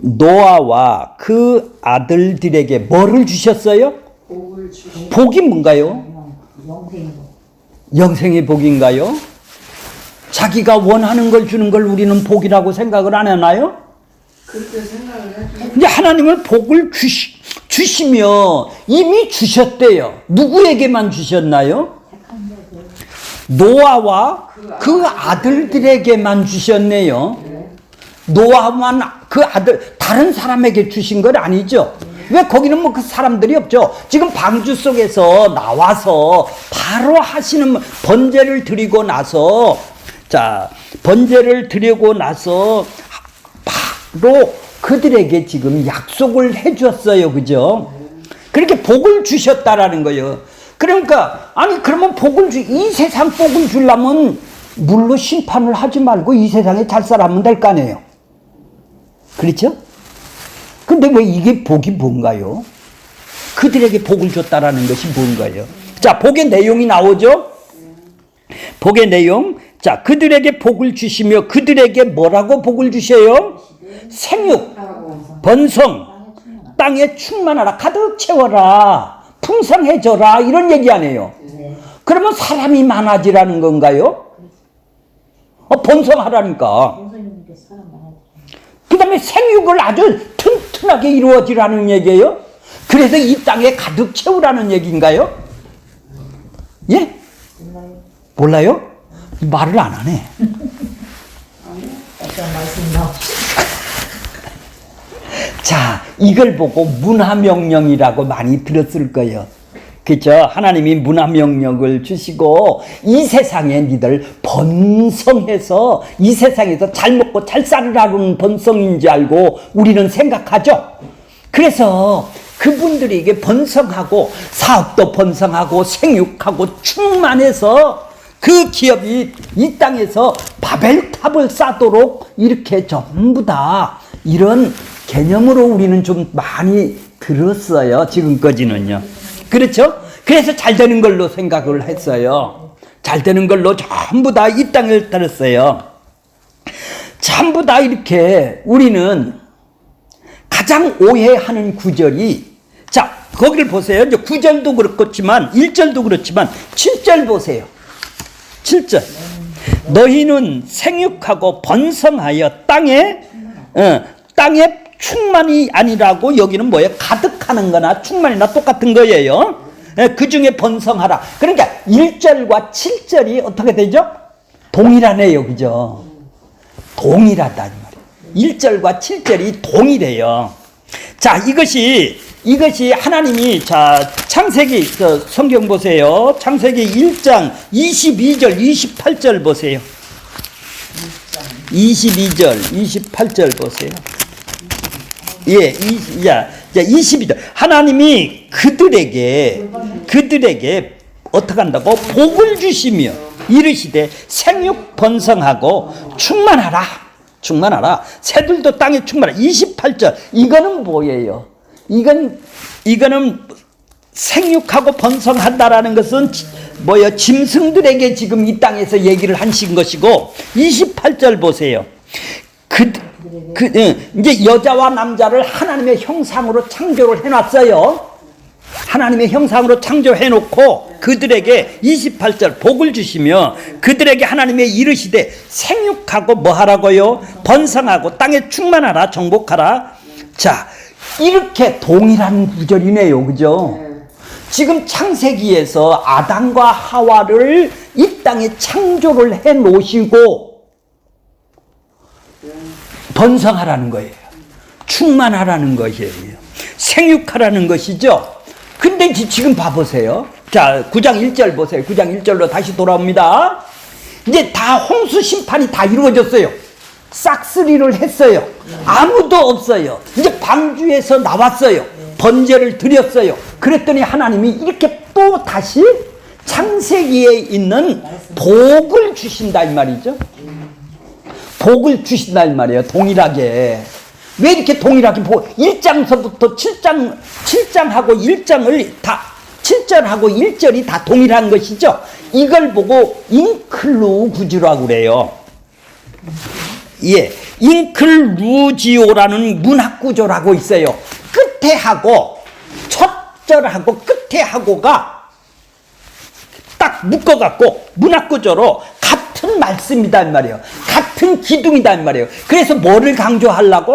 노아와 그 아들들에게 뭐를 주셨어요? 복을 주시고 복이 뭔가요? 영생으로 영생의 복인가요? 자기가 원하는 걸 주는 걸 우리는 복이라고 생각을 안 하나요? 그렇게 생각을 해도 이제 하나님은 복을 주시며 이미 주셨대요. 누구에게만 주셨나요? 노아와 그 아들들에게만 주셨네요. 노아만 그 아들 다른 사람에게 주신 건 아니죠. 왜 거기는 뭐 그 사람들이 없죠. 지금 방주 속에서 나와서 바로 하시는 번제를 드리고 나서 번제를 드리고 나서 바로 그들에게 지금 약속을 해줬어요. 그죠? 그렇게 복을 주셨다라는 거예요. 그러니까 그러면 이 세상 복을 주려면 물로 심판을 하지 말고 이 세상에 잘 살아면 될 거 아니에요. 그렇죠? 근데 왜 이게 복이 뭔가요? 그들에게 복을 줬다라는 것이 뭔가요? 자, 복의 내용이 나오죠? 복의 내용. 자, 그들에게 복을 주시며 그들에게 뭐라고 복을 주셔요? 생육, 번성, 땅에 충만하라, 가득 채워라, 풍성해져라, 이런 얘기 아니에요. 그러면 사람이 많아지라는 건가요? 번성하라니까. 그 다음에 생육을 아주 튼튼하게 이루어지라는 얘기예요. 그래서 이 땅에 가득 채우라는 얘기인가요? 예? 몰라요? 말을 안 하네. 자, 이걸 보고 문화명령이라고 많이 들었을 거예요. 그렇죠? 하나님이 문화명령을 주시고 이 세상에 니들 번성해서 이 세상에서 잘 먹고 잘 살으라는 번성인 줄 알고 우리는 생각하죠. 그래서 그분들에게 번성하고 사업도 번성하고 생육하고 충만해서 그 기업이 이 땅에서 바벨탑을 쌓도록 이렇게 전부 다 이런 개념으로 우리는 좀 많이 들었어요. 지금까지는요. 그렇죠? 그래서 잘 되는 걸로 생각을 했어요. 잘 되는 걸로 전부 다 이 땅을 들었어요. 전부 다 이렇게 우리는 가장 오해하는 구절이, 자, 거기를 보세요. 이제 9절도 그렇지만 1절도 그렇지만 7절 보세요. 7절. 너희는 생육하고 번성하여 땅에 충만이 아니라고, 여기는 뭐예요? 가득하는 거나 충만이나 똑같은 거예요. 그 중에 번성하라. 그러니까 1절과 7절이 어떻게 되죠? 동일하네요. 그죠? 동일하다. 1절과 7절이 동일해요. 자, 이것이 하나님이, 자, 창세기, 성경 보세요. 창세기 1장 22절, 28절 보세요. 22절, 28절 보세요. 예, 22절. 하나님이 그들에게 어떻게 한다고? 복을 주시며 이르시되 생육 번성하고 충만하라. 새들도 땅에 충만하라. 28절. 이거는 뭐예요? 이거는 생육하고 번성한다라는 것은 뭐예요? 짐승들에게 지금 이 땅에서 얘기를 하신 것이고, 28절 보세요. 이제 여자와 남자를 하나님의 형상으로 창조를 해놨어요. 하나님의 형상으로 창조해놓고 그들에게 28절 복을 주시며 그들에게 하나님의 이르시되 생육하고 뭐 하라고요? 번성하고 땅에 충만하라, 정복하라. 자, 이렇게 동일한 구절이네요. 그죠? 지금 창세기에서 아담과 하와를 이 땅에 창조를 해 놓으시고 번성하라는 거예요. 충만하라는 것이에요. 생육하라는 것이죠. 근데 지금 봐보세요. 자, 9장 1절 보세요. 9장 1절로 다시 돌아옵니다. 이제 다 홍수 심판이 다 이루어졌어요. 싹쓸이를 했어요. 아무도 없어요. 이제 방주에서 나왔어요. 번제를 드렸어요. 그랬더니 하나님이 이렇게 또 다시 창세기에 있는 복을 주신다 이 말이죠. 복을 주신다 이 말이에요. 동일하게. 왜 이렇게 동일하게 1장서부터 7장하고 1장을 다 7절하고 1절이 다 동일한 것이죠. 이걸 보고 인클루구즈라고 그래요. 예, 잉클루지오라는 문학 구조라고 있어요. 끝에 하고 첫 절하고 끝에 하고가 딱 묶어갖고 문학 구조로 같은 말씀이다 이 말이에요. 같은 기둥이다 이 말이에요. 그래서 뭐를 강조하려고?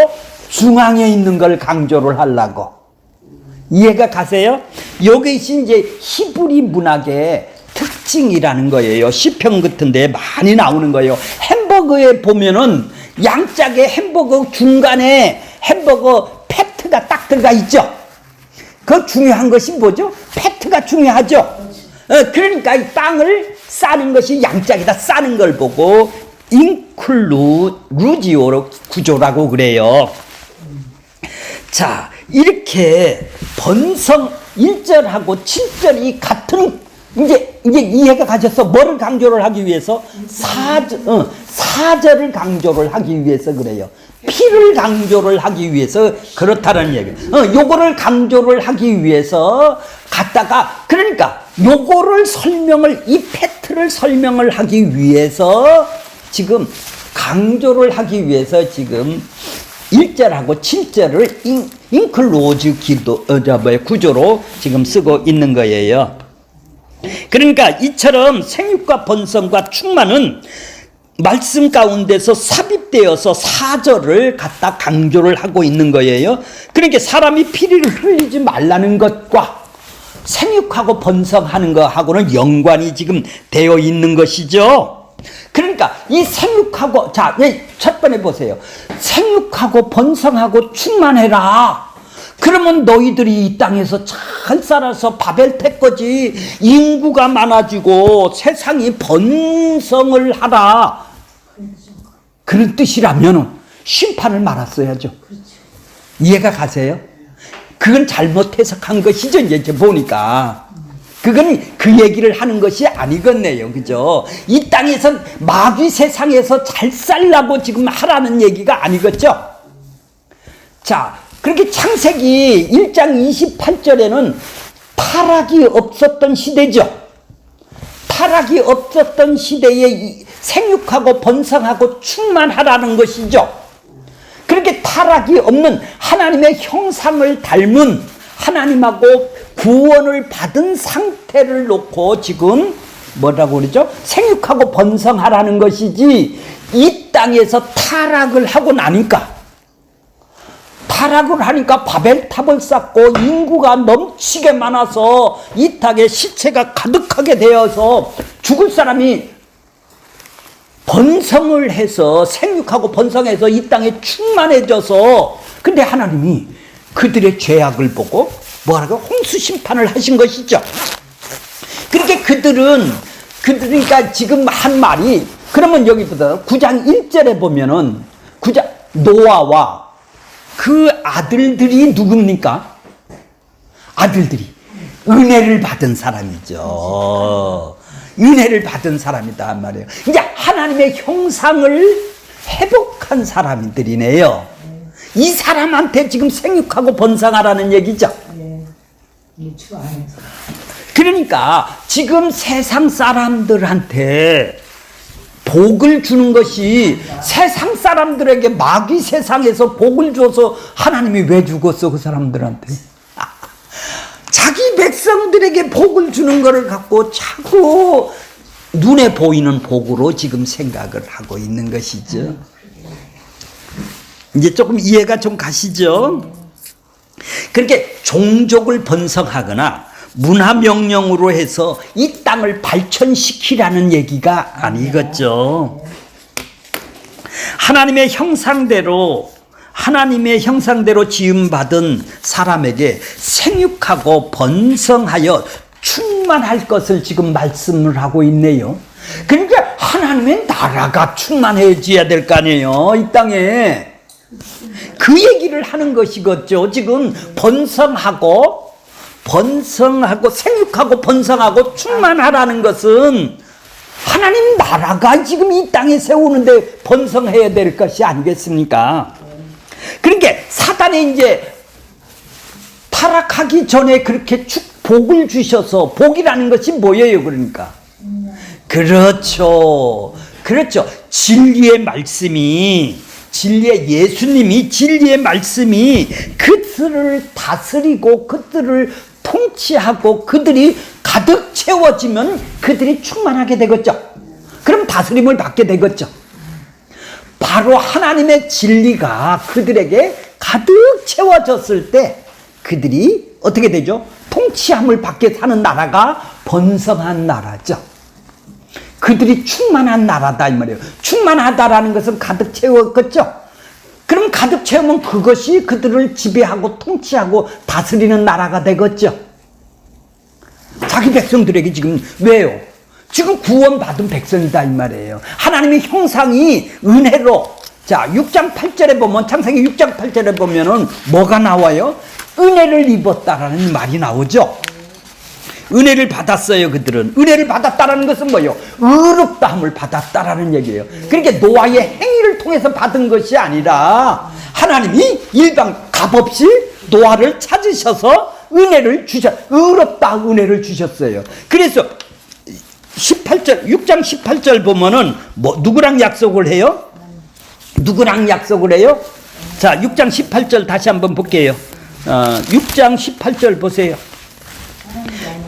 중앙에 있는 걸 강조를 하려고. 이해가 가세요? 이것이 이제 히브리 문학의 특징이라는 거예요. 시편 같은 데 많이 나오는 거예요. 햄버거에 보면은 양짝의 햄버거 중간에 햄버거 패트가 딱 들어가 있죠. 그 중요한 것이 뭐죠? 패트가 중요하죠. 그러니까 이 땅을 싸는 것이 양짝에다 싸는 걸 보고 잉클루지오 구조라고 그래요. 자, 이렇게 번성 1절하고 7절이 같은 이제 이해가 가셔서 뭐를 강조를 하기 위해서? 사절을 강조를 하기 위해서 그래요. 피를 강조를 하기 위해서 그렇다는 얘기예요. 요거를 강조를 하기 위해서 갖다가 그러니까 요거를 이 팩트를 설명을 하기 위해서 지금 강조를 하기 위해서 지금 1절하고 7절을 잉클로즈 구조로 지금 쓰고 있는 거예요. 그러니까 이처럼 생육과 번성과 충만은 말씀 가운데서 삽입되어서 사절을 갖다 강조를 하고 있는 거예요. 그러니까 사람이 피를 흘리지 말라는 것과 생육하고 번성하는 것하고는 연관이 지금 되어 있는 것이죠. 그러니까 이 생육하고 자, 첫 번째 보세요. 생육하고 번성하고 충만해라. 그러면 너희들이 이 땅에서 잘 살아서 바벨 태거지 인구가 많아지고 세상이 번성을 하라. 그런 뜻이라면 심판을 말았어야죠. 이해가 가세요? 그건 잘못 해석한 것이죠. 이제 보니까. 그건 그 얘기를 하는 것이 아니겠네요. 그죠? 이 땅에서 마귀 세상에서 잘 살라고 지금 하라는 얘기가 아니겠죠? 자, 그렇게 창세기 1장 28절에는 타락이 없었던 시대죠. 타락이 없었던 시대에 생육하고 번성하고 충만하라는 것이죠. 그렇게 타락이 없는 하나님의 형상을 닮은 하나님하고 구원을 받은 상태를 놓고 지금 뭐라고 그러죠? 생육하고 번성하라는 것이지 이 땅에서 타락을 하고 나니까 바벨탑을 쌓고 인구가 넘치게 많아서 이 땅에 시체가 가득하게 되어서 죽을 사람이 번성을 해서 생육하고 번성해서 이 땅에 충만해져서 근데 하나님이 그들의 죄악을 보고 뭐라고 홍수 심판을 하신 것이죠. 그렇게 그러니까 지금 한 말이 그러면 여기부터 9장 1절에 보면은 노아와 그 아들들이 누굽니까? 아들들이 은혜를 받은 사람이죠. 은혜를 받은 사람이다 한 말이에요. 이제 하나님의 형상을 회복한 사람들이네요. 이 사람한테 지금 생육하고 번성하라는 얘기죠. 그러니까 지금 세상 사람들한테 복을 주는 것이 세상 사람들에게 마귀 세상에서 복을 줘서 하나님이 왜 죽었어 그 사람들한테? 자기 백성들에게 복을 주는 것을 갖고 자꾸 눈에 보이는 복으로 지금 생각을 하고 있는 것이죠. 이제 조금 이해가 좀 가시죠? 그렇게 종족을 번성하거나 문화 명령으로 해서 이 땅을 발전시키라는 얘기가 아니겠죠. 하나님의 형상대로 지음받은 사람에게 생육하고 번성하여 충만할 것을 지금 말씀을 하고 있네요. 그러니까 하나님의 나라가 충만해져야 될 거 아니에요. 이 땅에. 그 얘기를 하는 것이겠죠. 지금 번성하고 생육하고 번성하고 충만하라는 것은 하나님 나라가 지금 이 땅에 세우는데 번성해야 될 것이 아니겠습니까? 그러니까 사단이 이제 타락하기 전에 그렇게 복을 주셔서 복이라는 것이 뭐예요? 그러니까 그렇죠. 진리의 말씀이 진리의 예수님이 진리의 말씀이 그들을 다스리고 그들을 통치하고 그들이 가득 채워지면 그들이 충만하게 되겠죠. 그럼 다스림을 받게 되겠죠. 바로 하나님의 진리가 그들에게 가득 채워졌을 때 그들이 어떻게 되죠? 통치함을 받게 사는 나라가 번성한 나라죠. 그들이 충만한 나라다 이 말이에요. 충만하다라는 것은 가득 채웠겠죠. 그럼 가득 채우면 그것이 그들을 지배하고 통치하고 다스리는 나라가 되겠죠. 자기 백성들에게 지금 왜요? 지금 구원받은 백성이다 이 말이에요. 하나님의 형상이 은혜로, 자 6장 8절에 보면, 창세기 6장 8절에 보면은 뭐가 나와요? 은혜를 입었다라는 말이 나오죠. 은혜를 받았어요. 그들은 은혜를 받았다라는 것은 뭐예요? 의롭다함을 받았다라는 얘기예요. 그러니까 노아의 행위를 통해서 받은 것이 아니라 하나님이 일방 값없이 노아를 찾으셔서 은혜를 의롭다 은혜를 주셨어요. 그래서 18절 6장 18절 보면은 뭐 누구랑 약속을 해요? 누구랑 약속을 해요? 자 6장 18절 다시 한번 볼게요. 6장 18절 보세요.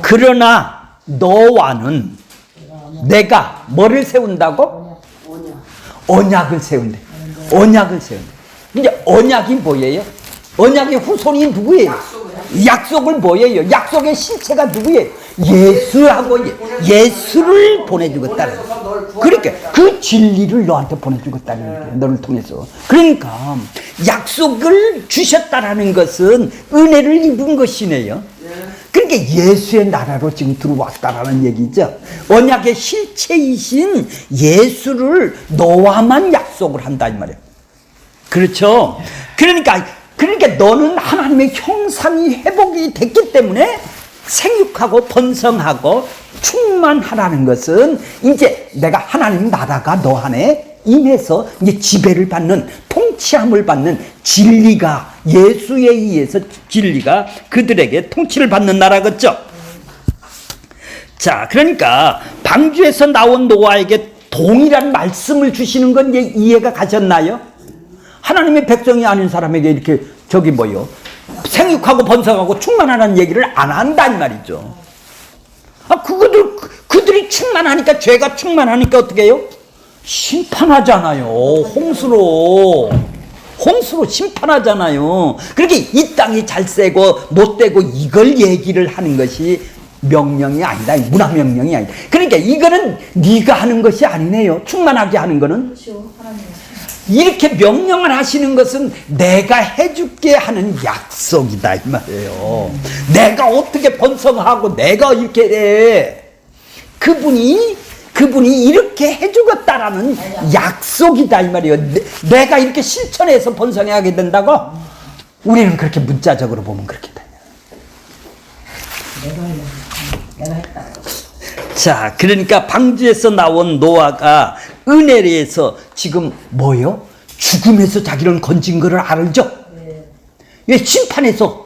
그러나 너와는 내가 뭐를 세운다고? 언약을 세운대. 언약을 세운대. 이제 언약이 뭐예요? 언약의 후손이 누구예요? 약속을 뭐예요? 약속의 실체가 누구예요? 예수하고 예수를 보내주겠다는 거예요. 그러니까 그 진리를 너한테 보내주겠다는 거예요. 너를 통해서. 그러니까 약속을 주셨다라는 것은 은혜를 입은 것이네요. 그러니까 예수의 나라로 지금 들어왔다라는 얘기죠. 언약의 실체이신 예수를 너와만 약속을 한다 이 말이에요. 그렇죠? 그러니까 너는 하나님의 형상이 회복이 됐기 때문에 생육하고 번성하고 충만하라는 것은 이제 내가 하나님 나라가 너 안에 임해서 이제 지배를 받는, 통치함을 받는 진리가, 예수에 의해서 진리가 그들에게 통치를 받는 나라겠죠. 자, 그러니까 방주에서 나온 노아에게 동일한 말씀을 주시는 건 이제 이해가 가셨나요? 하나님의 백성이 아닌 사람에게 이렇게 저기 뭐요? 생육하고 번성하고 충만하는 얘기를 안 한단 말이죠. 그들이 충만하니까, 죄가 충만하니까 어떻게 해요? 심판하잖아요. 홍수로 심판하잖아요. 그렇게 이 땅이 잘 세고 못 되고 이걸 얘기를 하는 것이 명령이 아니다. 문화명령이 아니다. 그러니까 이거는 네가 하는 것이 아니네요. 충만하게 하는 거는. 그렇죠. 하나님. 이렇게 명령을 하시는 것은 내가 해줄게 하는 약속이다 이 말이에요. 내가 어떻게 번성하고 내가 이렇게 해. 그분이 이렇게 해주겠다라는 약속이다 이 말이에요. 내가 이렇게 실천해서 번성하게 된다고? 우리는 그렇게 문자적으로 보면 그렇게 돼요. 내가 했다. 자, 그러니까 방주에서 나온 노아가 은혜에서 지금 뭐요? 죽음에서 자기를 건진 거를 알죠? 예, 심판에서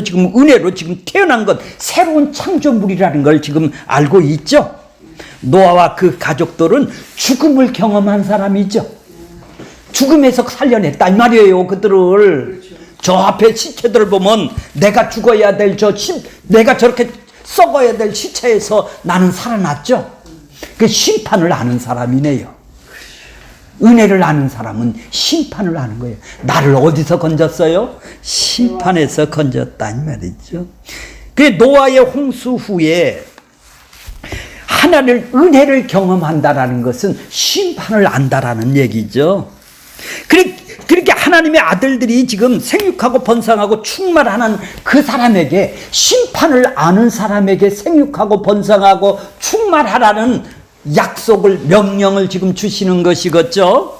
지금 은혜로 지금 태어난 것, 새로운 창조물이라는 걸 지금 알고 있죠? 노아와 그 가족들은 죽음을 경험한 사람이죠. 죽음에서 살려냈다 이 말이에요. 그들을. 저 앞에 시체들을 보면 내가 죽어야 될 내가 저렇게 썩어야 될 시체에서 나는 살아났죠. 그 심판을 아는 사람이네요. 은혜를 아는 사람은 심판을 아는 거예요. 나를 어디서 건졌어요? 심판에서 건졌다 이 말이죠. 그 노아의 홍수 후에 은혜를 경험한다라는 것은 심판을 안다라는 얘기죠. 그렇게 하나님의 아들들이 지금 생육하고 번성하고 충만하는 그 사람에게, 심판을 아는 사람에게 생육하고 번성하고 충만하라는 약속을, 명령을 지금 주시는 것이겠죠.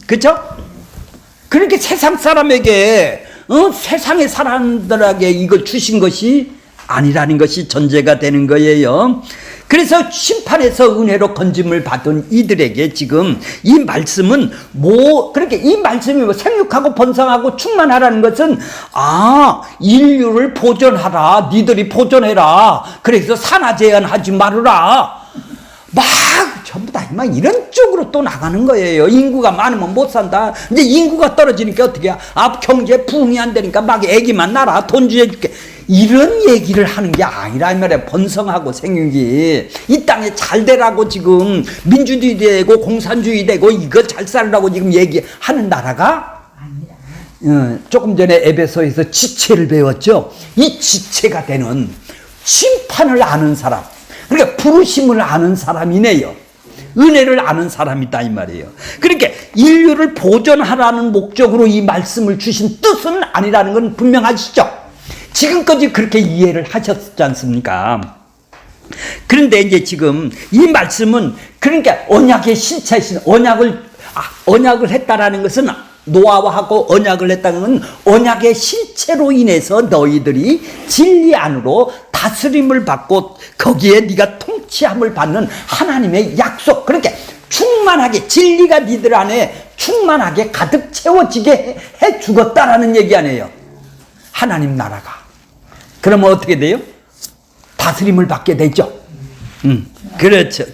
그렇죠? 그렇게 세상 사람에게, 세상의 사람들에게 이걸 주신 것이 아니라는 것이 전제가 되는 거예요. 그래서 심판에서 은혜로 건짐을 받은 이들에게 지금 이 말씀은 그렇게 이 말씀이 생육하고 번성하고 충만하라는 것은, 인류를 보존하라. 니들이 보존해라. 그래서 산화제한하지 말으라. 막 전부 다 막 이런 쪽으로 또 나가는 거예요. 인구가 많으면 못 산다. 이제 인구가 떨어지니까 어떻게 해? 경제 부흥이 안 되니까 막 애기만 낳아. 돈 주해줄게. 이런 얘기를 하는 게 아니라 이 말이야. 번성하고 생육이 이 땅에 잘 되라고 지금 민주주의 되고 공산주의 되고 이거 잘 살라고 지금 얘기하는 나라가 조금 전에 에베소에서 지체를 배웠죠. 이 지체가 되는 심판을 아는 사람, 그러니까 부르심을 아는 사람이네요. 은혜를 아는 사람이다 이 말이에요. 그러니까 인류를 보존하라는 목적으로 이 말씀을 주신 뜻은 아니라는 건 분명하시죠. 지금까지 그렇게 이해를 하셨지 않습니까? 그런데 이제 지금 이 말씀은 그러니까 언약의 실체이신 언약을 했다라는 것은 노아와하고 언약을 했다는 건 언약의 실체로 인해서 너희들이 진리 안으로 다스림을 받고 거기에 네가 통치함을 받는 하나님의 약속, 그러니까 충만하게 진리가 니들 안에 충만하게 가득 채워지게 해 주겠다라는 얘기 아니에요. 하나님 나라가. 그러면 어떻게 돼요? 다스림을 받게 되죠. 그렇죠.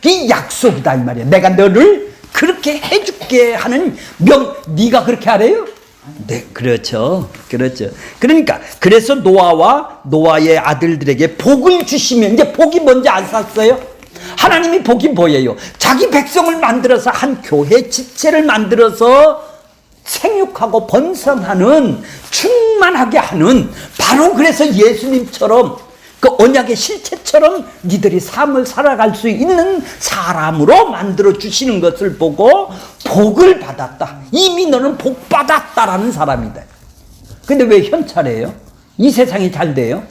이 약속이다 이 말이에요. 내가 너를 그렇게 해줄게 하는 네가 그렇게 하래요? 네, 그렇죠. 그러니까 그래서 노아의 아들들에게 복을 주시면, 이제 복이 뭔지 아셨어요? 하나님이 복이 뭐예요? 자기 백성을 만들어서 한 교회 지체를 만들어서 생육하고 번성하는, 충만하게 하는, 바로 그래서 예수님처럼 그 언약의 실체처럼 니들이 삶을 살아갈 수 있는 사람으로 만들어 주시는 것을 보고 복을 받았다. 이미 너는 복 받았다라는 사람이다. 근데 왜 현찰이에요? 이 세상이 잘 돼요?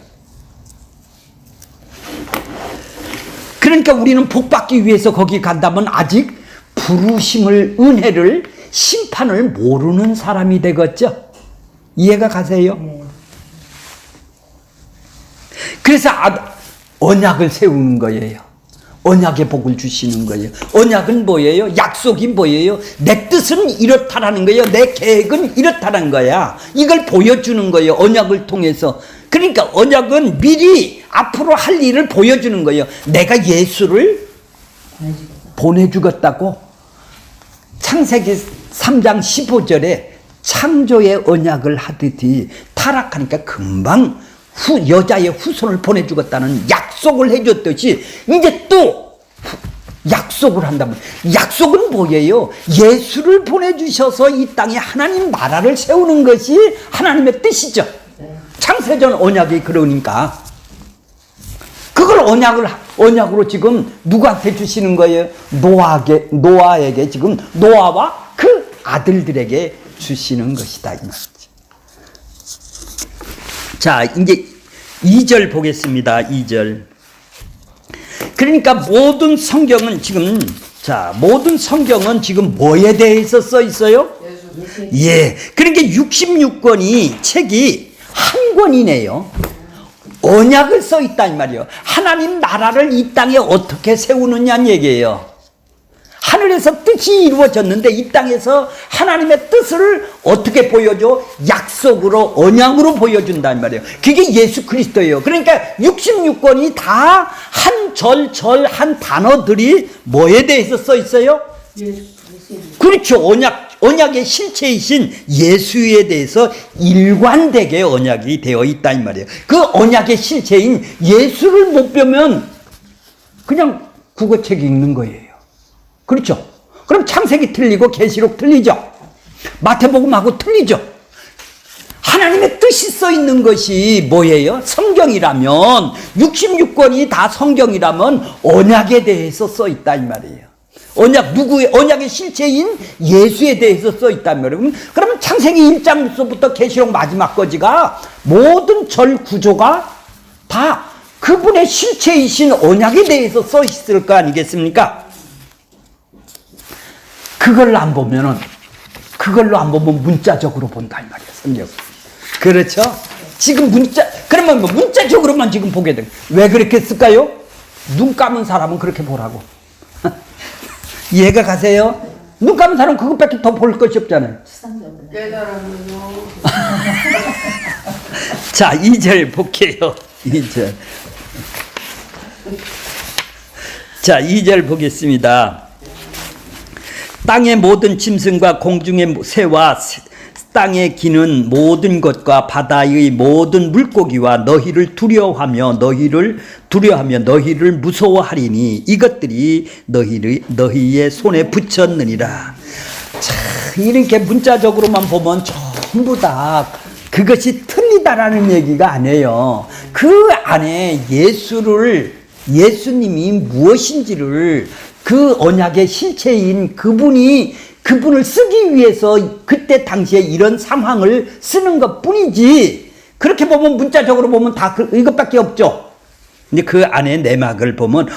그러니까 우리는 복 받기 위해서 거기 간다면 아직 부르심을, 은혜를, 심판을 모르는 사람이 되겠죠? 이해가 가세요? 네. 그래서 언약을 세우는 거예요. 언약의 복을 주시는 거예요. 언약은 뭐예요? 약속이 뭐예요? 내 뜻은 이렇다라는 거예요. 내 계획은 이렇다는 거야. 이걸 보여주는 거예요. 언약을 통해서. 그러니까 언약은 미리 앞으로 할 일을 보여주는 거예요. 내가 예수를 보내주겠다고. 창세기 3장 15절에 창조의 언약을 하듯이 타락하니까 금방 여자의 후손을 보내주겠다는 약속을 해줬듯이 이제 또 약속을 한다면, 약속은 뭐예요? 예수를 보내주셔서 이 땅에 하나님 나라를 세우는 것이 하나님의 뜻이죠. 창세전 언약이 그러니까 그걸 언약으로 지금 누구한테 주시는 거예요? 노아에게 지금 노아와 그 아들들에게 주시는 것이다 이 말이죠. 자, 이제 2절 보겠습니다. 2절. 그러니까 모든 성경은 지금 뭐에 대해서 써 있어요? 예. 그러니까 66권이 책이 한 권이네요. 언약을 써 있다 이 말이에요. 하나님 나라를 이 땅에 어떻게 세우느냐는 얘기예요. 하늘에서 뜻이 이루어졌는데 이 땅에서 하나님의 뜻을 어떻게 보여줘? 약속으로, 언약으로 보여준단 말이에요. 그게 예수 그리스도예요. 그러니까 66권이 다 한 한 단어들이 뭐에 대해서 써 있어요? 그렇죠. 언약의 실체이신 예수에 대해서 일관되게 언약이 되어 있다 이 말이에요. 그 언약의 실체인 예수를 못 보면 그냥 국어책 읽는 거예요. 그렇죠? 그럼 창세기 틀리고 계시록 틀리죠? 마태복음하고 틀리죠? 하나님의 뜻이 써 있는 것이 뭐예요? 성경이라면, 66권이 다 성경이라면 언약에 대해서 써 있다 이 말이에요. 언약의 실체인 예수에 대해서 써 있단 말이에요. 그러면 창세기 1장부터 계시록 마지막까지가 모든 절 구조가 다 그분의 실체이신 언약에 대해서 써 있을 거 아니겠습니까? 그걸로 안 보면 문자적으로 본다 이 말이야, 성경. 그렇죠? 지금 그러면 문자적으로만 지금 보게 돼. 왜 그렇게 쓸까요? 눈 감은 사람은 그렇게 보라고. 이해가 가세요? 눈 감은 사람은 그것밖에 더 볼 것이 없잖아요. 깨달으면요. 자, 2절 볼게요. 2절. 자, 2절 보겠습니다. 땅의 모든 짐승과 공중의 새와 땅에 기는 모든 것과 바다의 모든 물고기와 너희를 두려워하며 너희를 무서워하리니 이것들이 너희의 손에 붙였느니라. 자, 이렇게 문자적으로만 보면 전부 다 그것이 틀리다라는 얘기가 아니에요. 그 안에 예수님이 무엇인지를 그 언약의 실체인 그분을 쓰기 위해서 그때 당시에 이런 상황을 쓰는 것 뿐이지, 그렇게 보면 문자적으로 보면 다 이것밖에 없죠. 근데 그 안에 내막을 보면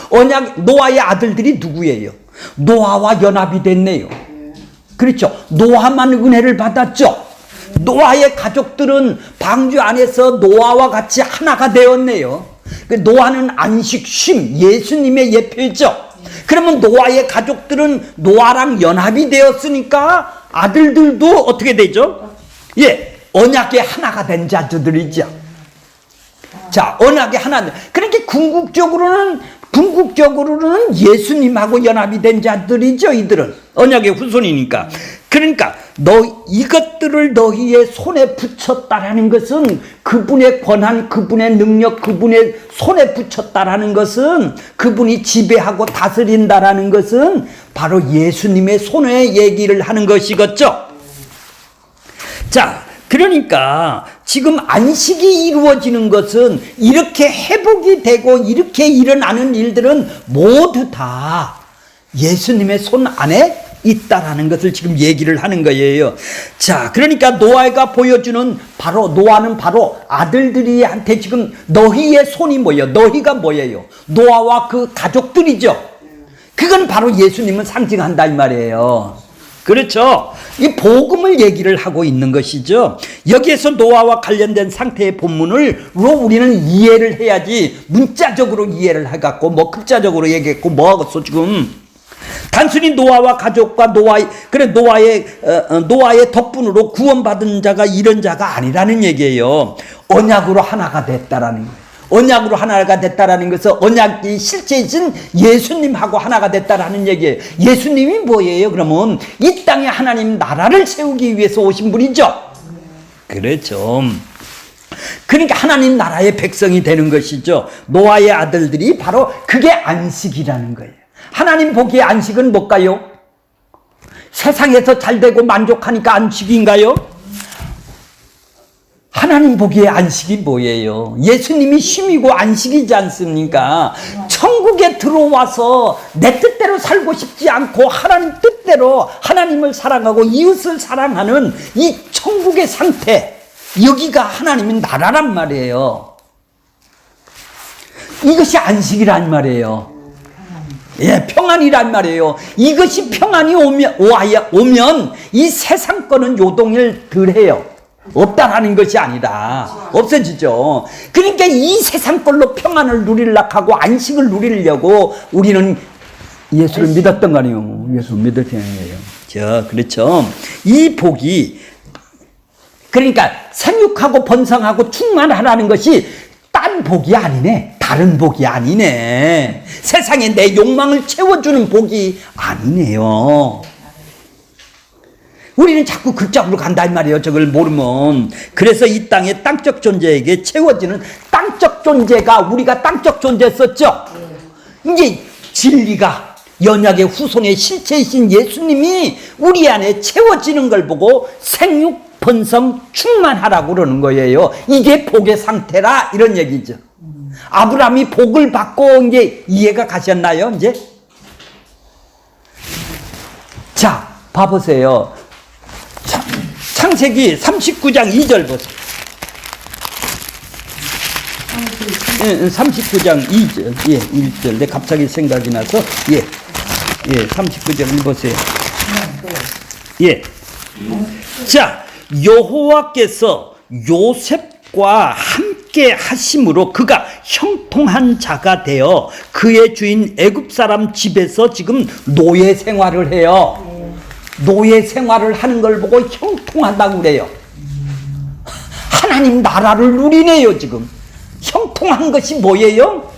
노아의 아들들이 누구예요? 노아와 연합이 됐네요. 그렇죠. 노아만 은혜를 받았죠. 노아의 가족들은 방주 안에서 노아와 같이 하나가 되었네요. 노아는 안식, 쉼, 예수님의 예표죠. 그러면 노아의 가족들은 노아랑 연합이 되었으니까 아들들도 어떻게 되죠? 예, 언약의 하나가 된 자들이죠. 자, 언약의 하나. 그러니까 궁극적으로는 예수님하고 연합이 된 자들이죠. 이들은 언약의 후손이니까. 그러니까 이것들을 너희의 손에 붙였다라는 것은 그분의 권한, 그분의 능력, 그분의 손에 붙였다라는 것은, 그분이 지배하고 다스린다라는 것은 바로 예수님의 손에 얘기를 하는 것이겠죠. 자, 그러니까 지금 안식이 이루어지는 것은, 이렇게 회복이 되고 이렇게 일어나는 일들은 모두 다 예수님의 손 안에 있다라는 것을 지금 얘기를 하는 거예요. 자, 그러니까 노아가 보여주는 노아는 바로 아들들이한테 지금 너희의 손이 뭐예요? 너희가 뭐예요? 노아와 그 가족들이죠. 그건 바로 예수님을 상징한다 이 말이에요. 그렇죠. 이 복음을 얘기를 하고 있는 것이죠. 여기에서 노아와 관련된 상태의 본문을 우리는 이해를 해야지, 문자적으로 이해를 해갖고 글자적으로 얘기했고 뭐하겠어 지금. 단순히 노아와 가족과 노아의 덕분으로 구원받은 자가 이런 자가 아니라는 얘기예요. 언약으로 하나가 됐다라는 거예요. 언약으로 하나가 됐다라는 것은 언약이 실제이신 예수님하고 하나가 됐다라는 얘기예요. 예수님이 뭐예요? 그러면 이 땅에 하나님 나라를 세우기 위해서 오신 분이죠. 그렇죠. 그러니까 하나님 나라의 백성이 되는 것이죠. 노아의 아들들이 바로 그게 안식이라는 거예요. 하나님 보기에 안식은 뭘까요? 세상에서 잘되고 만족하니까 안식인가요? 하나님 보기에 안식이 뭐예요? 예수님이 쉼이고 안식이지 않습니까? 천국에 들어와서 내 뜻대로 살고 싶지 않고 하나님 뜻대로 하나님을 사랑하고 이웃을 사랑하는 이 천국의 상태, 여기가 하나님의 나라란 말이에요. 이것이 안식이란 말이에요. 예, 평안이란 말이에요. 이것이 평안이 오면 이 세상 거는 요동을 덜 해요. 없다라는 것이 아니라 없어지죠. 그러니까 이 세상 걸로 평안을 누리려고 하고 안식을 누리려고 우리는 예수를 믿었던 거 아니에요. 예수를 믿었던 거예요. 자, 그렇죠. 이 복이, 그러니까 생육하고 번성하고 충만하라는 것이 딴 복이 아니네. 다른 복이 아니네. 세상에 내 욕망을 채워주는 복이 아니네요. 우리는 자꾸 극적으로 간다 이 말이에요. 저걸 모르면. 그래서 이 땅의 땅적 존재에게 채워지는 땅적 존재가, 우리가 땅적 존재였었죠. 이제 진리가 연약의 후손의 실체이신 예수님이 우리 안에 채워지는 걸 보고 생육 번성 충만하라고 그러는 거예요. 이게 복의 상태라 이런 얘기죠. 아브라함이 복을 받고 이제 이해가 가셨나요? 이제 자, 봐보세요. 창세기 39장 2절 보세요. 39장 2절, 예, 1절. 내 갑자기 생각이 나서, 39절 읽으세요. 예. 자, 여호와께서 요셉과 함께 하심으로 그가 형통한 자가 되어 그의 주인 애굽 사람 집에서 지금 노예 생활을 해요. 노예 생활을 하는 걸 보고 형통하다고 그래요. 하나님 나라를 누리네요. 지금 형통한 것이 뭐예요?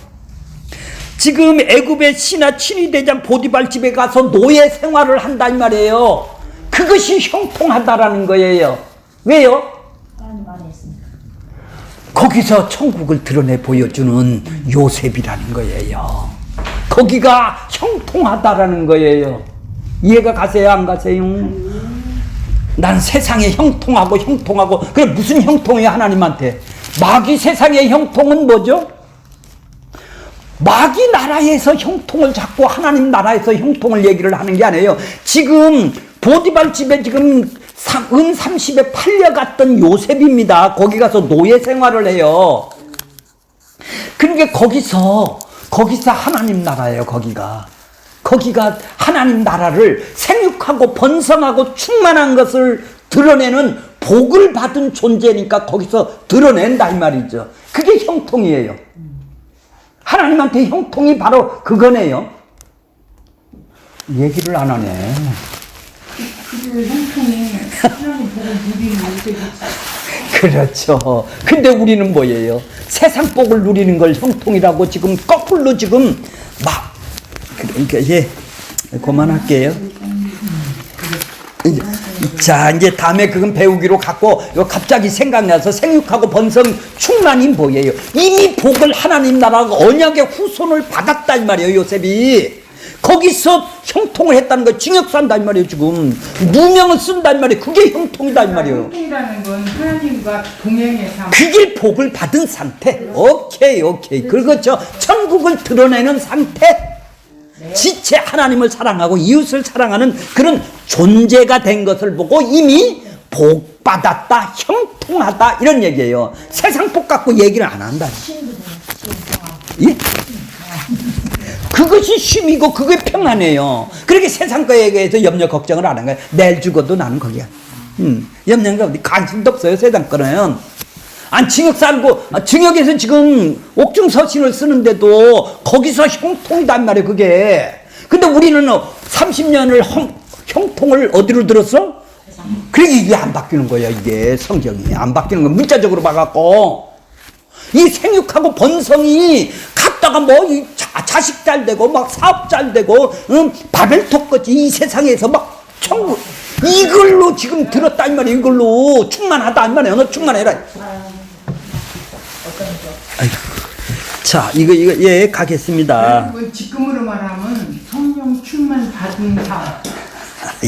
지금 애굽의 신하 친위대장 보디발 집에 가서 노예 생활을 한단 말이에요. 그것이 형통하다라는 거예요. 왜요? 하나님 안에 있으니까. 거기서 천국을 드러내 보여주는 요셉이라는 거예요. 거기가 형통하다라는 거예요. 이해가 가세요, 안 가세요? 난 세상에 형통하고 그래 무슨 형통이에요 하나님한테? 마귀 세상의 형통은 뭐죠? 마귀 나라에서 형통을 잡고 하나님 나라에서 형통을 얘기를 하는 게 아니에요. 지금 보디발 집에 지금 은 30에 팔려갔던 요셉입니다. 거기 가서 노예 생활을 해요. 그러니까 거기서 하나님 나라예요. 거기가 하나님 나라를 생육하고 번성하고 충만한 것을 드러내는 복을 받은 존재니까 거기서 드러낸다 이 말이죠. 그게 형통이에요. 하나님한테 형통이 바로 그거네요. 얘기를 안 하네. 그 형통이 하나님 복을 누리는 모습이지. 그렇죠. 근데 우리는 뭐예요? 세상 복을 누리는 걸 형통이라고 지금 거꾸로 지금 막 그러니까 그만할게요. 자, 이제 다음에 그건 배우기로 갖고 갑자기 생각나서 생육하고 번성 충만이 뭐예요? 이미 복을 하나님 나라가 언약의 후손을 받았다 이 말이에요. 요셉이 거기서 형통을 했다는 거 징역 산다 이 말이에요. 지금 누명을 쓴다 이 말이에요. 그게 형통이다 이 말이에요. 형통이라는 건 하나님과 동행의 삶. 그게 복을 받은 상태. 오케이. 그렇죠. 천국을 드러내는 상태. 지체 하나님을 사랑하고 이웃을 사랑하는 그런 존재가 된 것을 보고 이미 복 받았다, 형통하다 이런 얘기예요. 세상 복 갖고 얘기를 안 한다. 예? 그것이 쉼이고 그게 평안해요. 그렇게 세상 거에 대해서 염려 걱정을 안 하는 거예요. 내일 죽어도 나는 거기야. 염려가 어디 관심도 없어요. 세상 거는. 징역 살고 징역에서 지금 옥중서신을 쓰는데도 거기서 형통이단 말이에요. 그게. 근데 우리는 30년을 형통을 어디로 들었어? 그러니까 이게 안 바뀌는 거야. 이게 성경이 안 바뀌는 거 문자적으로 봐갖고 이 생육하고 번성이 갔다가 뭐 자식 잘 되고 막 사업 잘 되고 바벨탑 같이 이 세상에서 막 천국 이걸로 지금 들었다 이 말이야. 이걸로 충만하다 이 말이야. 너 충만해라. 아이고. 자, 이거 가겠습니다. 그건 지금으로 말하면 성령 충만 받은 자.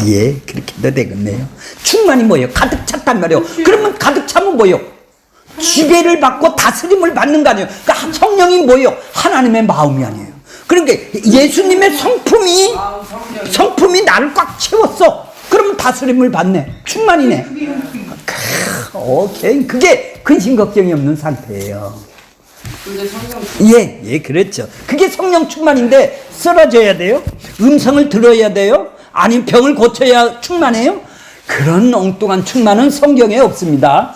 예, 그렇게도 되겠네요. 충만이 뭐예요? 가득 찼단 말이에요. 그러면 가득 차면 뭐예요? 지배를 받고 다스림을 받는 거 아니에요? 그러니까 성령이 뭐예요? 하나님의 마음이 아니에요. 그러니까 예수님의 성품이 나를 꽉 채웠어. 그러면 다스림을 받네. 충만이네. 오케이. 그게 근심 걱정이 없는 상태예요. 예, 그렇죠. 그게 성령 충만인데 쓰러져야 돼요? 음성을 들어야 돼요? 아니면 병을 고쳐야 충만해요? 그런 엉뚱한 충만은 성경에 없습니다.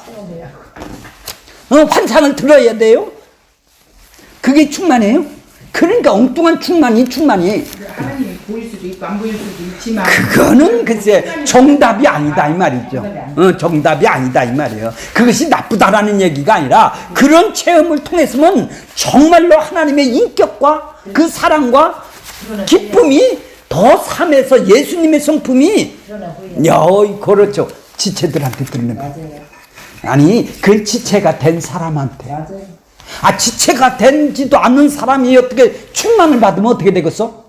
환상을 들어야 돼요? 그게 충만해요? 그러니까 엉뚱한 충만이 하나님이 보일 수도 있고 안 보일 수도 있지만 그거는 글쎄 정답이 아니다 이 말이죠. 정답이 아니다 이 말이에요. 그것이 나쁘다라는 얘기가 아니라 그런 체험을 통해서는 정말로 하나님의 인격과 그 사랑과 기쁨이 더 삶에서 예수님의 성품이 그렇죠. 지체들한테 들리는 거예요. 아니 그 지체가 된 사람한테 지체가 된지도 않는 사람이 어떻게 충만을 받으면 어떻게 되겠어?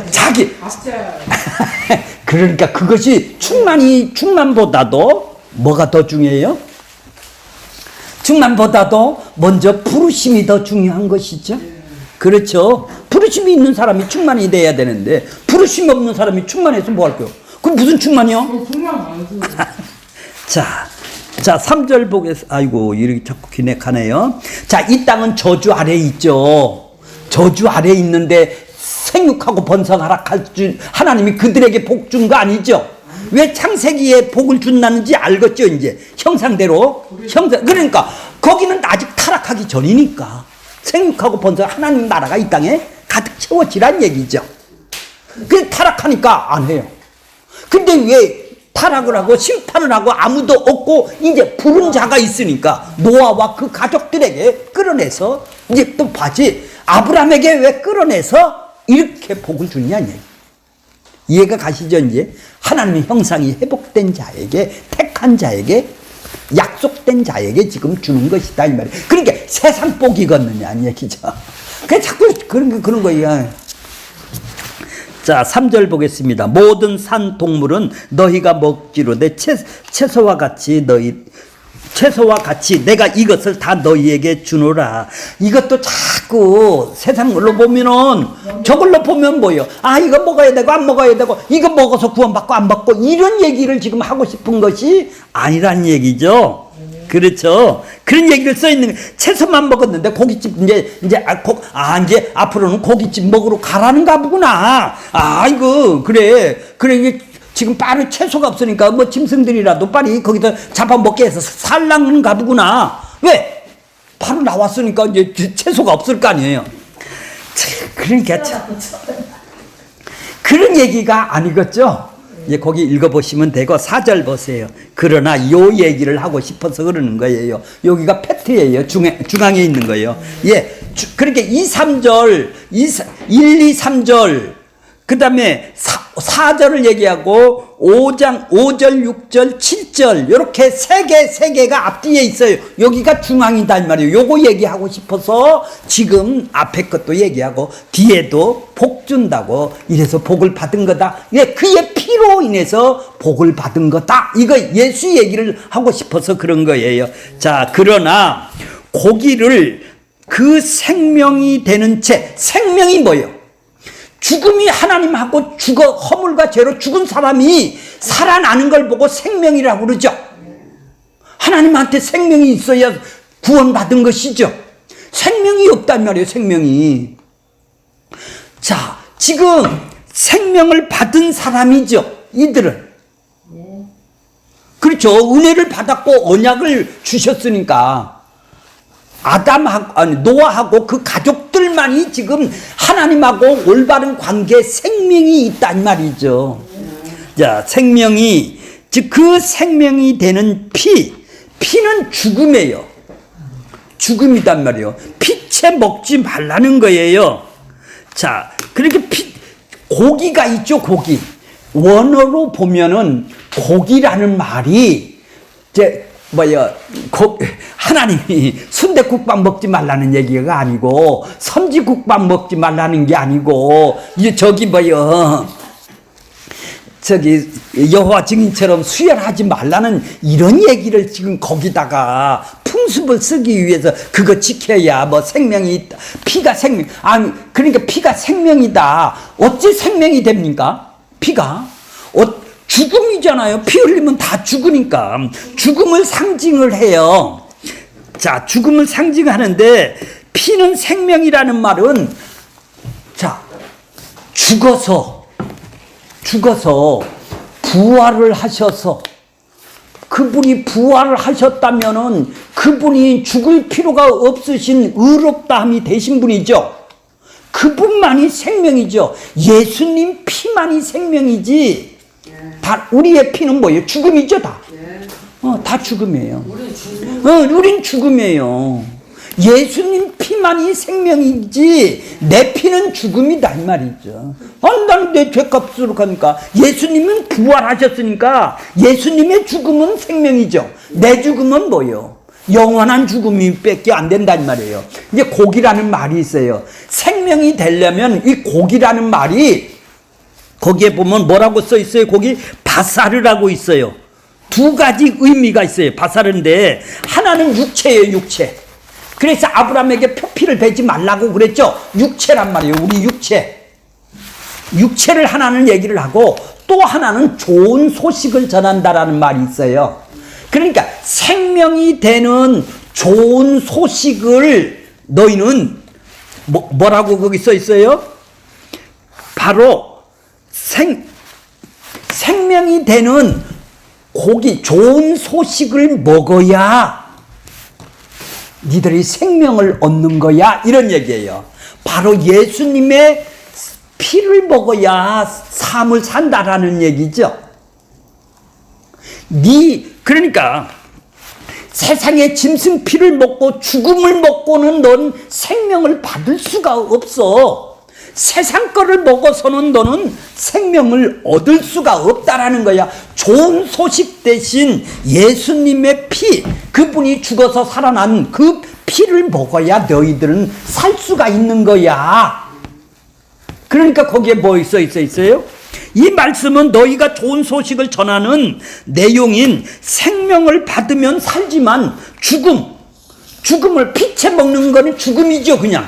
자기 그러니까 그것이 충만보다도 뭐가 더 중요해요? 충만보다도 먼저 부르심이 더 중요한 것이죠. 그렇죠. 부르심이 있는 사람이 충만이 돼야 되는데 부르심 없는 사람이 충만해서 뭐 할 거요? 그럼 무슨 충만이요? 자, 3절 보겠습니다. 아이고, 이렇게 자꾸 기내가네요. 자, 이 땅은 저주 아래에 있죠. 저주 아래에 있는데 생육하고 번성하라 하나님이 그들에게 복 준 거 아니죠? 왜 창세기에 복을 준다는지 알겠죠, 이제. 형상대로. 그러니까, 거기는 아직 타락하기 전이니까. 생육하고 번성 하나님 나라가 이 땅에 가득 채워지란 얘기죠. 그래, 타락하니까 안 해요. 근데 왜 타락을 하고 심판을 하고 아무도 없고 이제 부른 자가 있으니까 노아와 그 가족들에게 끌어내서 이제 또 봐지 아브라함에게 왜 끌어내서 이렇게 복을 주느냐는 얘기. 이해가 가시죠? 이제 하나님의 형상이 회복된 자에게, 택한 자에게, 약속된 자에게 지금 주는 것이다 이 말이에요. 그러니까 세상 복이겠느냐 이 얘기죠. 그냥 자꾸 그런 거예요. 자, 3절 보겠습니다. 모든 산 동물은 너희가 먹기로되 채소와 같이 내가 이것을 다 너희에게 주노라. 이것도 자꾸 세상 걸로 보면은 저걸로 보면 뭐예요? 아, 이거 먹어야 되고 안 먹어야 되고 이거 먹어서 구원받고 안 받고 이런 얘기를 지금 하고 싶은 것이 아니란 얘기죠. 그렇죠. 그런 얘기를 써 있는 채소만 먹었는데 고깃집 이제 앞으로는 고깃집 먹으러 가라는가 보구나. 아, 이거 그래 이게 지금 빨리 채소가 없으니까 뭐 짐승들이라도 빨리 거기서 잡아먹게 해서 살랑는가 보구나. 왜? 바로 나왔으니까 이제 채소가 없을 거 아니에요. 그러니까 그런 얘기가 아니겠죠. 이제 거기 읽어보시면 되고 4절 보세요. 그러나 요 얘기를 하고 싶어서 그러는 거예요. 여기가 팩트예요. 중앙에 있는 거예요. 예, 그러니까 1, 2, 3절 그 다음에 4절을 얘기하고 5절, 6절, 7절 이렇게 세 개가 앞뒤에 있어요. 여기가 중앙이다 이 말이에요. 요거 얘기하고 싶어서 지금 앞에 것도 얘기하고 뒤에도 복 준다고 이래서 복을 받은 거다. 예, 그의 피로 인해서 복을 받은 거다. 이거 예수 얘기를 하고 싶어서 그런 거예요. 자, 그러나 고기를 그 생명이 되는 채, 생명이 뭐예요? 죽음이 하나님하고 허물과 죄로 죽은 사람이 살아나는 걸 보고 생명이라고 그러죠. 하나님한테 생명이 있어야 구원받은 것이죠. 생명이 없단 말이에요. 생명이. 자, 지금 생명을 받은 사람이죠. 이들은. 그렇죠. 은혜를 받았고 언약을 주셨으니까. 노아하고 그 가족들만이 지금 하나님하고 올바른 관계에 생명이 있단 말이죠. 자, 생명이, 즉 그 생명이 되는 피는 죽음이에요. 죽음이단 말이에요. 피채 먹지 말라는 거예요. 자, 그렇게 고기가 있죠, 고기. 원어로 보면은 고기라는 말이 하나님이 순댓국밥 먹지 말라는 얘기가 아니고 섬지국밥 먹지 말라는 게 아니고 여호와 증인처럼 수혈하지 말라는 이런 얘기를 지금 거기다가 풍습을 쓰기 위해서 그거 지켜야 생명이 있다. 피가 생명. 그러니까 피가 생명이다. 어찌 생명이 됩니까? 피가 죽음이잖아요. 피 흘리면 다 죽으니까. 죽음을 상징을 해요. 자, 죽음을 상징하는데 피는 생명이라는 말은 죽어서 부활을 하셔서 그분이 부활을 하셨다면은 그분이 죽을 필요가 없으신 의롭다함이 되신 분이죠. 그분만이 생명이죠. 예수님 피만이 생명이지. 우리의 피는 뭐예요? 죽음이죠, 다. 다 죽음이에요. 우린 죽음이에요. 예수님 피만이 생명이지, 내 피는 죽음이다, 이 말이죠. 나는 내 죄값으로 가니까, 예수님은 부활하셨으니까, 예수님의 죽음은 생명이죠. 내 죽음은 뭐예요? 영원한 죽음이 밖에 안 된다는 말이에요. 이제 고기라는 말이 있어요. 생명이 되려면 이 고기라는 말이 거기에 보면 뭐라고 써 있어요? 거기 바사르라고 있어요. 두 가지 의미가 있어요. 바사르인데 하나는 육체예요, 육체. 그래서 아브라함에게 표피를 베지 말라고 그랬죠. 육체란 말이에요. 우리 육체. 육체를 하나는 얘기를 하고 또 하나는 좋은 소식을 전한다라는 말이 있어요. 그러니까 생명이 되는 좋은 소식을 너희는 뭐라고 거기 써 있어요? 바로 생명이 되는 고기, 좋은 소식을 먹어야 니들이 생명을 얻는 거야, 이런 얘기예요. 바로 예수님의 피를 먹어야 삶을 산다라는 얘기죠. 그러니까 세상의 짐승 피를 먹고 죽음을 먹고는 넌 생명을 받을 수가 없어. 세상 거를 먹어서는 너는 생명을 얻을 수가 없다라는 거야. 좋은 소식 대신 예수님의 피, 그분이 죽어서 살아난 그 피를 먹어야 너희들은 살 수가 있는 거야. 그러니까 거기에 뭐 있어요? 이 말씀은 너희가 좋은 소식을 전하는 내용인 생명을 받으면 살지만 죽음을 피채 먹는 거는 죽음이죠. 그냥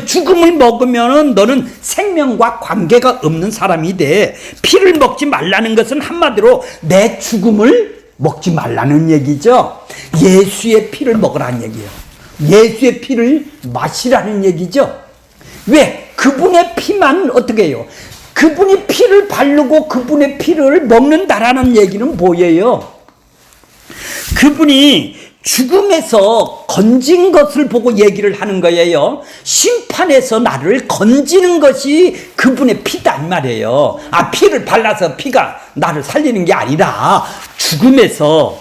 죽음을 먹으면 너는 생명과 관계가 없는 사람이 돼. 피를 먹지 말라는 것은 한마디로 내 죽음을 먹지 말라는 얘기죠. 예수의 피를 먹으라는 얘기예요. 예수의 피를 마시라는 얘기죠. 왜? 그분의 피만 어떻게 해요? 그분이 피를 바르고 그분의 피를 먹는다라는 얘기는 뭐예요? 그분이 죽음에서 건진 것을 보고 얘기를 하는 거예요. 심판에서 나를 건지는 것이 그분의 피다 이 말이에요. 피를 발라서 피가 나를 살리는 게 아니라 죽음에서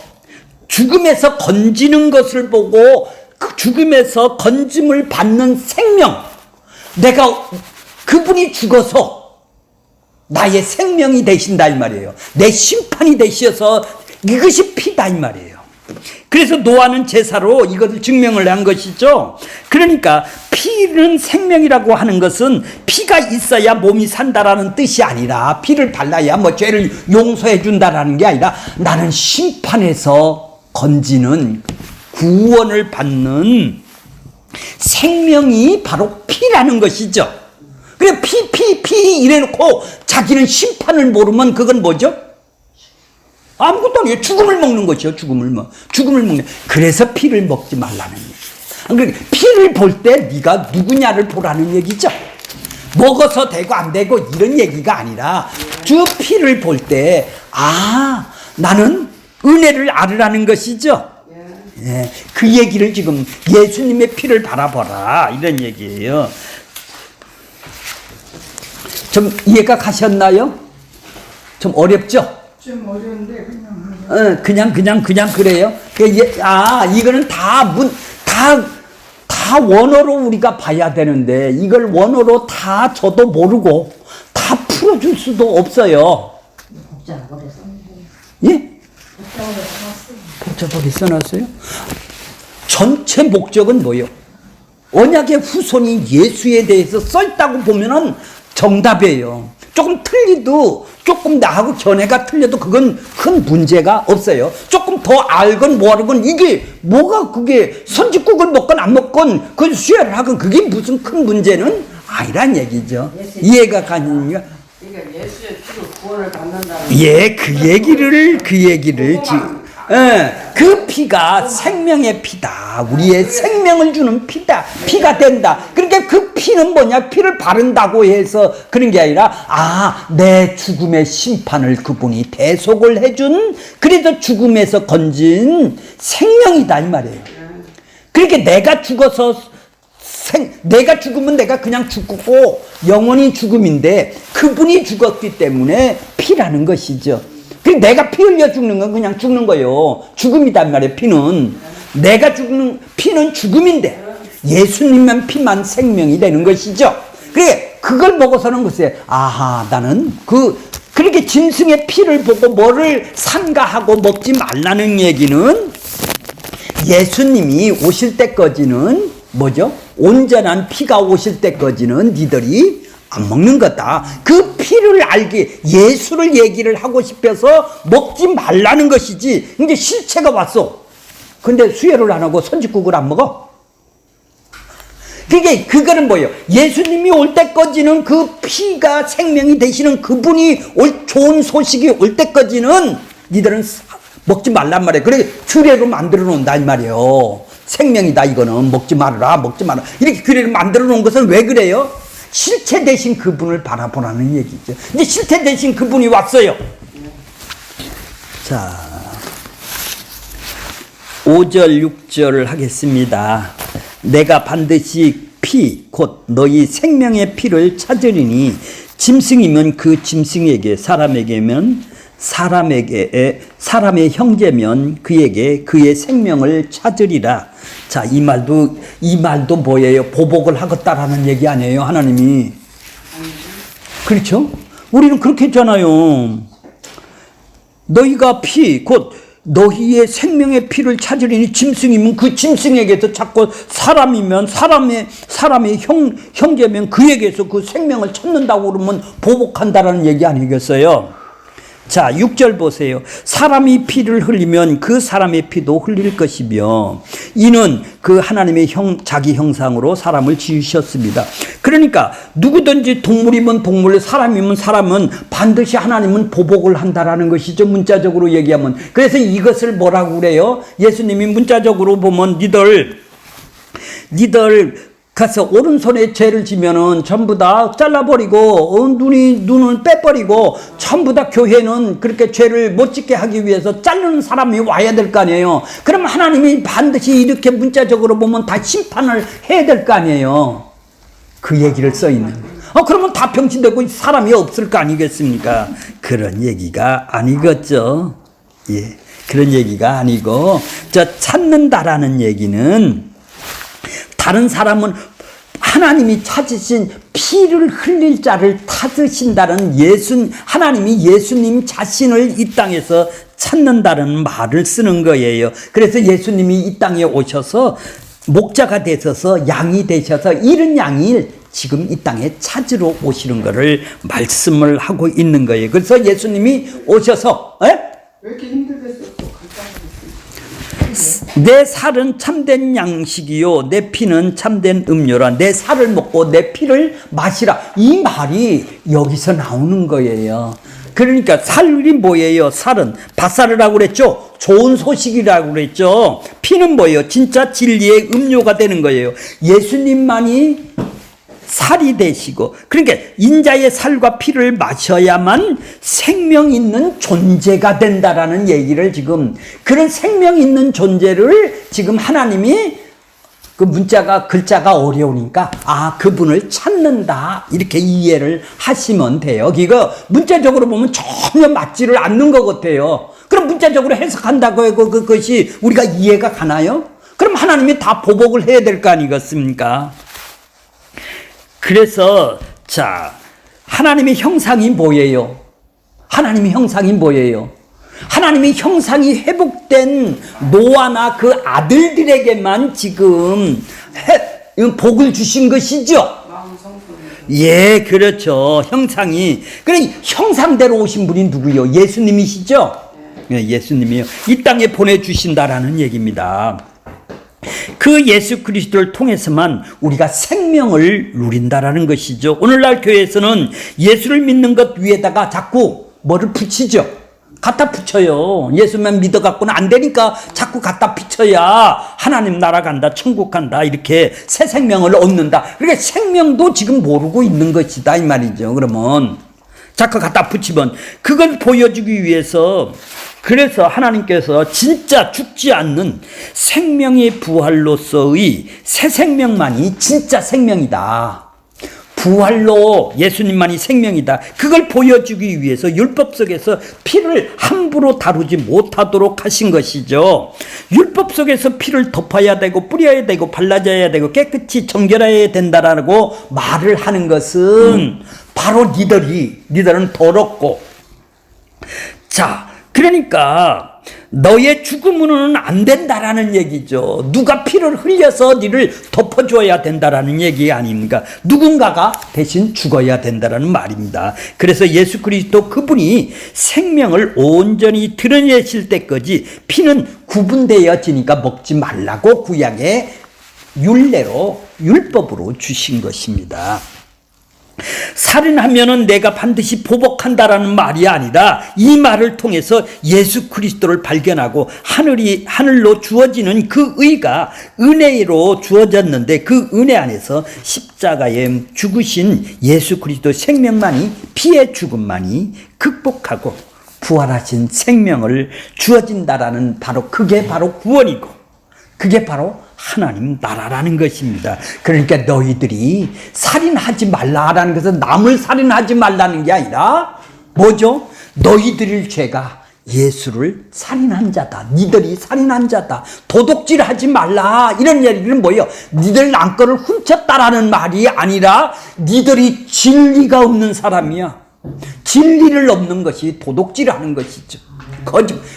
건지는 것을 보고 그 죽음에서 건짐을 받는 생명, 내가 그분이 죽어서 나의 생명이 되신다 이 말이에요. 내 심판이 되셔서 이것이 피다 이 말이에요. 그래서 노아는 제사로 이것을 증명을 한 것이죠. 그러니까 피는 생명이라고 하는 것은 피가 있어야 몸이 산다라는 뜻이 아니라, 피를 발라야 뭐 죄를 용서해 준다라는 게 아니라, 나는 심판에서 건지는 구원을 받는 생명이 바로 피라는 것이죠. 그래 피 이래놓고 자기는 심판을 모르면 그건 뭐죠? 아무것도 아니에요. 죽음을 먹는 것이요. 죽음을 먹는. 그래서 피를 먹지 말라는 얘기. 그러니까 피를 볼 때 네가 누구냐를 보라는 얘기죠. 먹어서 되고 안 되고 이런 얘기가 아니라 저 피를 볼 때 나는 은혜를 알으라는 것이죠. 예, 그 얘기를 지금 예수님의 피를 바라보라 이런 얘기예요. 좀 이해가 가셨나요? 좀 어렵죠? 좀 어려운데 그냥 그냥 그래요. 이거는 다 원어로 우리가 봐야 되는데 이걸 원어로 다 저도 모르고 다 풀어줄 수도 없어요. 복잡하게 써놨어요. 예? 복잡하게 써놨어요? 전체 목적은 뭐예요? 언약의 후손이 예수에 대해서 써있다고 보면은 정답이에요. 조금 틀리도, 조금 나하고 견해가 틀려도 그건 큰 문제가 없어요. 조금 더 알건 모르건 이게 뭐가 그게 선짓국을 먹건 안 먹건 그 수혈을 하건 그게 무슨 큰 문제는 아니란 얘기죠. 이해가 가니까. 그러니까 예수의 피로 구원을 받는다는. 예, 그 얘기를 지금. 그 피가 생명의 피다. 우리의 생명을 주는 피가 된다. 그러니까 그 피는 뭐냐? 피를 바른다고 해서 그런 게 아니라 내 죽음의 심판을 그분이 대속을 해준, 그래서 죽음에서 건진 생명이다 이 말이에요. 그러니까 내가 죽으면 내가 그냥 죽고 영원히 죽음인데 그분이 죽었기 때문에 피라는 것이죠. 내가 피 흘려 죽는 건 그냥 죽는 거예요. 죽음이단 말이에요. 피는 내가 죽는 피는 죽음인데 예수님만 피만 생명이 되는 것이죠. 그래 그걸 보고서는 글쎄 나는 그렇게 짐승의 피를 보고 뭐를 삼가하고 먹지 말라는 얘기는 예수님이 오실 때까지는 뭐죠? 온전한 피가 오실 때까지는 니들이 안 먹는 거다. 그 피를 알기, 예수를 얘기를 하고 싶어서 먹지 말라는 것이지. 근데 실체가 왔어. 근데 수혈을 안 하고 선짓국을 안 먹어? 그거는 뭐예요? 예수님이 올 때까지는 그 피가 생명이 되시는 그분이 좋은 소식이 올 때까지는 니들은 먹지 말란 말이에요. 그래 규례로 만들어 놓는다 이 말이에요. 생명이다 이거는 먹지 말아라. 이렇게 규례를 만들어 놓은 것은 왜 그래요? 실체 대신 그분을 바라보라는 얘기죠. 근데 실체 대신 그분이 왔어요. 자, 5절 6절 하겠습니다. 내가 반드시 피 곧 너희 생명의 피를 찾으리니 짐승이면 그 짐승에게, 사람에게면 사람의 형제면 그에게 그의 생명을 찾으리라. 자, 이 말도 뭐예요? 보복을 하겠다라는 얘기 아니에요, 하나님이. 그렇죠? 우리는 그렇게 했잖아요. 너희가 곧 너희의 생명의 피를 찾으리니 짐승이면 그 짐승에게서 찾고 사람이면 사람의 형제면 그에게서 그 생명을 찾는다고 그러면 보복한다라는 얘기 아니겠어요? 자, 6절 보세요. 사람이 피를 흘리면 그 사람의 피도 흘릴 것이며 이는 그 하나님의 자기 형상으로 사람을 지으셨습니다. 그러니까 누구든지 동물이면 동물, 사람이면 사람은 반드시 하나님은 보복을 한다라는 것이죠. 문자적으로 얘기하면. 그래서 이것을 뭐라고 그래요? 예수님이 문자적으로 보면 니들 가서 오른손에 죄를 지면은 전부 다 잘라버리고 눈을 빼버리고 전부 다 교회는 그렇게 죄를 못 짓게 하기 위해서 자르는 사람이 와야 될 거 아니에요. 그럼 하나님이 반드시 이렇게 문자적으로 보면 다 심판을 해야 될 거 아니에요. 그 얘기를 써 있는. 그러면 다 병신되고 사람이 없을 거 아니겠습니까? 그런 얘기가 아니겠죠. 예, 그런 얘기가 아니고 찾는다라는 얘기는 다른 사람은 하나님이 찾으신 피를 흘릴 자를 찾으신다는 하나님이 예수님 자신을 이 땅에서 찾는다는 말을 쓰는 거예요. 그래서 예수님이 이 땅에 오셔서 목자가 되셔서 양이 되셔서 잃은 양을 지금 이 땅에 찾으러 오시는 것을 말씀을 하고 있는 거예요. 그래서 예수님이 오셔서 왜 이렇게 힘들겠어? 내 살은 참된 양식이요 내 피는 참된 음료라. 내 살을 먹고 내 피를 마시라. 이 말이 여기서 나오는 거예요. 그러니까 살이 뭐예요? 살은 밭살이라고 그랬죠. 좋은 소식이라고 그랬죠. 피는 뭐예요? 진짜 진리의 음료가 되는 거예요. 예수님만이 살이 되시고, 그러니까 인자의 살과 피를 마셔야만 생명 있는 존재가 된다라는 얘기를 지금, 그런 생명 있는 존재를 지금 하나님이 그 글자가 어려우니까 그분을 찾는다 이렇게 이해를 하시면 돼요. 이거 문자적으로 보면 전혀 맞지를 않는 것 같아요. 그럼 문자적으로 해석한다고 해서 그것이 우리가 이해가 가나요? 그럼 하나님이 다 보복을 해야 될 거 아니겠습니까? 그래서 하나님의 형상이 뭐예요? 하나님의 형상이 뭐예요? 하나님의 형상이 회복된 노아나 그 아들들에게만 지금 복을 주신 것이죠. 예, 그렇죠. 형상이. 그래, 형상대로 오신 분이 누구요? 예수님이시죠? 네, 예수님이요. 이 땅에 보내주신다라는 얘기입니다. 그 예수 그리스도를 통해서만 우리가 생명을 누린다라는 것이죠. 오늘날 교회에서는 예수를 믿는 것 위에다가 자꾸 뭐를 붙이죠. 갖다 붙여요. 예수만 믿어갖고는 안 되니까 자꾸 갖다 붙여야 하나님 나라 간다, 천국 간다, 이렇게 새 생명을 얻는다. 그러니까 생명도 지금 모르고 있는 것이다 이 말이죠. 그러면 자꾸 갖다 붙이면 그걸 보여주기 위해서, 그래서 하나님께서 진짜 죽지 않는 생명의 부활로서의 새 생명만이 진짜 생명이다. 부활로 예수님만이 생명이다. 그걸 보여주기 위해서 율법 속에서 피를 함부로 다루지 못하도록 하신 것이죠. 율법 속에서 피를 덮어야 되고 뿌려야 되고 발라져야 되고 깨끗이 정결해야 된다라고 말을 하는 것은 바로 니들은 더럽고, 그러니까 너의 죽음으로는 안 된다라는 얘기죠. 누가 피를 흘려서 니를 덮어줘야 된다라는 얘기 아닙니까? 누군가가 대신 죽어야 된다라는 말입니다. 그래서 예수 그리스도 그분이 생명을 온전히 드러내실 때까지 피는 구분되어지니까 먹지 말라고 구약의 율법으로 주신 것입니다. 살인하면은 내가 반드시 보복한다라는 말이 아니라 이 말을 통해서 예수 그리스도를 발견하고 하늘로 주어지는 그 의가 은혜로 주어졌는데 그 은혜 안에서 십자가에 죽으신 예수 그리스도 생명만이, 피의 죽음만이 극복하고 부활하신 생명을 주어진다라는 그게 바로 구원이고 그게 바로 하나님 나라라는 것입니다. 그러니까 너희들이 살인하지 말라라는 것은 남을 살인하지 말라는 게 아니라 뭐죠? 너희들의 죄가 예수를 살인한 자다. 니들이 살인한 자다. 도둑질하지 말라. 이런 얘기는 뭐예요? 니들 남거를 훔쳤다라는 말이 아니라 니들이 진리가 없는 사람이야. 진리를 없는 것이 도둑질하는 것이죠.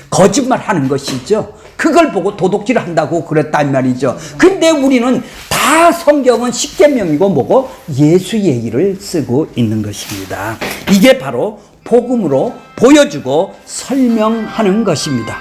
거짓말하는 것이죠. 그걸 보고 도둑질한다고 그랬단 말이죠. 근데 우리는 다 성경은 십계명이고 뭐고 예수 얘기를 쓰고 있는 것입니다. 이게 바로 복음으로 보여주고 설명하는 것입니다.